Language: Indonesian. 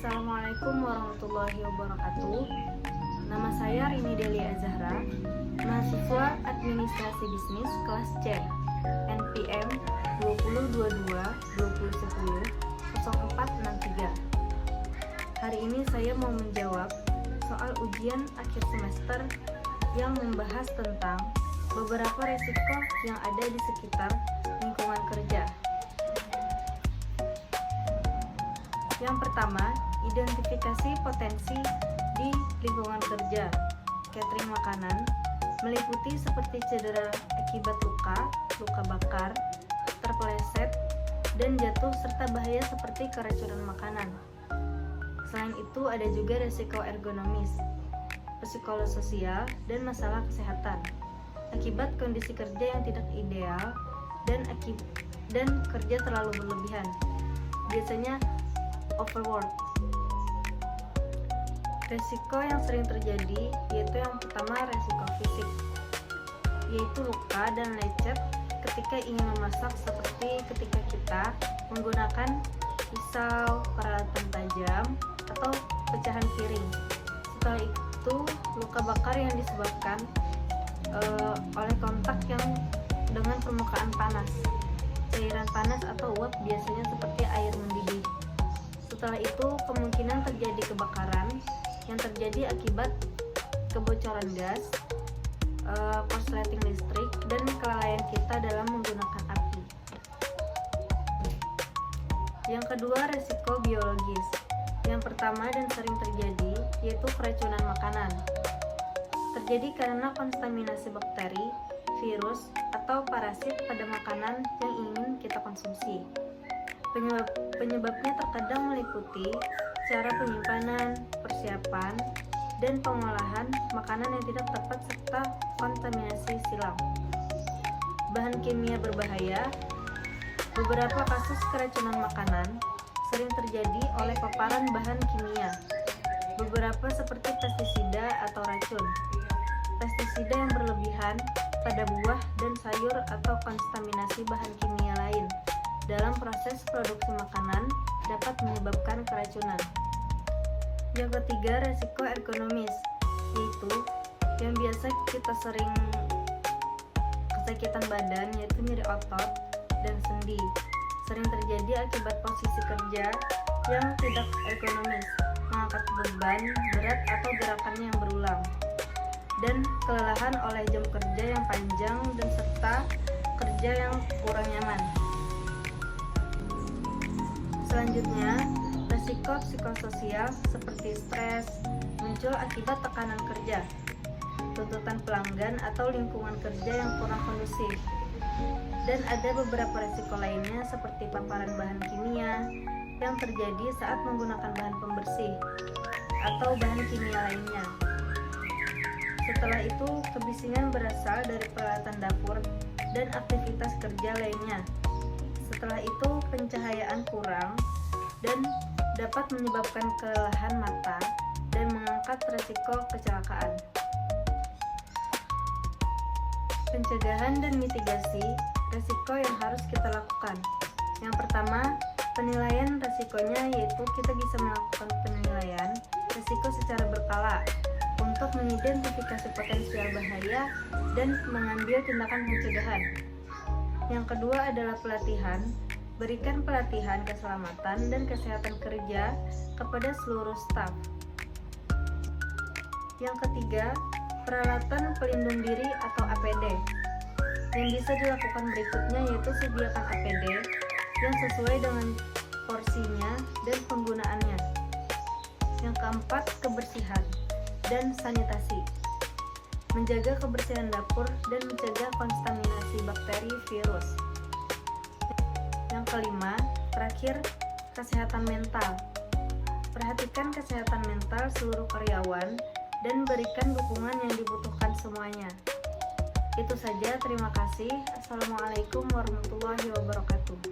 Assalamualaikum warahmatullahi wabarakatuh. Nama saya Rini Delia Zahra, mahasiswa Administrasi Bisnis kelas C, NPM 2022-2010-0463. Hari ini saya mau menjawab soal ujian akhir semester yang membahas tentang beberapa resiko yang ada di sekitar lingkungan kerja. Yang pertama, identifikasi potensi di lingkungan kerja. Catering makanan meliputi seperti cedera akibat luka bakar, terpeleset, dan jatuh serta bahaya seperti keracunan makanan. Selain itu ada juga risiko ergonomis, psikososial, dan masalah kesehatan akibat kondisi kerja yang tidak ideal dan kerja terlalu berlebihan. Biasanya overwork. Resiko yang sering terjadi yaitu yang pertama resiko fisik, yaitu luka dan lecet ketika ingin memasak, seperti ketika kita menggunakan pisau, peralatan tajam, atau pecahan piring. Setelah itu luka bakar yang disebabkan oleh kontak yang dengan permukaan panas, cairan panas atau uap, biasanya seperti air mendidih. Setelah itu kemungkinan terjadi kebakaran yang terjadi akibat kebocoran gas, korsleting listrik, dan kelalaian kita dalam menggunakan api. Yang kedua, resiko biologis. Yang pertama dan sering terjadi yaitu keracunan makanan. Terjadi karena kontaminasi bakteri, virus, atau parasit pada makanan yang ingin kita konsumsi. Penyebabnya terkadang meliputi cara penyimpanan, persiapan, dan pengolahan makanan yang tidak tepat serta kontaminasi silang. Bahan kimia berbahaya. Beberapa kasus keracunan makanan sering terjadi oleh paparan bahan kimia. Beberapa seperti pestisida atau racun. Pestisida yang berlebihan pada buah dan sayur atau kontaminasi bahan kimia lain dalam proses produksi makanan dapat menyebabkan keracunan. Yang ketiga, resiko ergonomis, yaitu yang biasa kita sering kesakitan badan, yaitu nyeri otot dan sendi. Sering terjadi akibat posisi kerja yang tidak ergonomis, mengangkat beban berat atau gerakannya yang berulang, dan kelelahan oleh jam kerja yang panjang dan serta kerja yang kurang nyaman. Selanjutnya, resiko psikososial seperti stres muncul akibat tekanan kerja, tuntutan pelanggan, atau lingkungan kerja yang kurang kondusif. Dan ada beberapa resiko lainnya seperti paparan bahan kimia yang terjadi saat menggunakan bahan pembersih atau bahan kimia lainnya. Setelah itu, kebisingan berasal dari peralatan dapur dan aktivitas kerja lainnya. Setelah itu, pencahayaan kurang dan dapat menyebabkan kelelahan mata dan mengangkat resiko kecelakaan. Pencegahan dan mitigasi resiko yang harus kita lakukan. Yang pertama, penilaian resikonya, yaitu kita bisa melakukan penilaian resiko secara berkala untuk mengidentifikasi potensial bahaya dan mengambil tindakan pencegahan. Yang kedua adalah pelatihan. Berikan pelatihan keselamatan dan kesehatan kerja kepada seluruh staf. Yang ketiga, peralatan pelindung diri atau APD. Yang bisa dilakukan berikutnya yaitu sediakan APD yang sesuai dengan porsinya dan penggunaannya. Yang keempat, kebersihan dan sanitasi. Menjaga kebersihan dapur dan mencegah kontaminasi bakteri, virus. Yang kelima, terakhir, kesehatan mental. Perhatikan kesehatan mental seluruh karyawan dan berikan dukungan yang dibutuhkan semuanya. Itu saja, terima kasih. Assalamualaikum warahmatullahi wabarakatuh.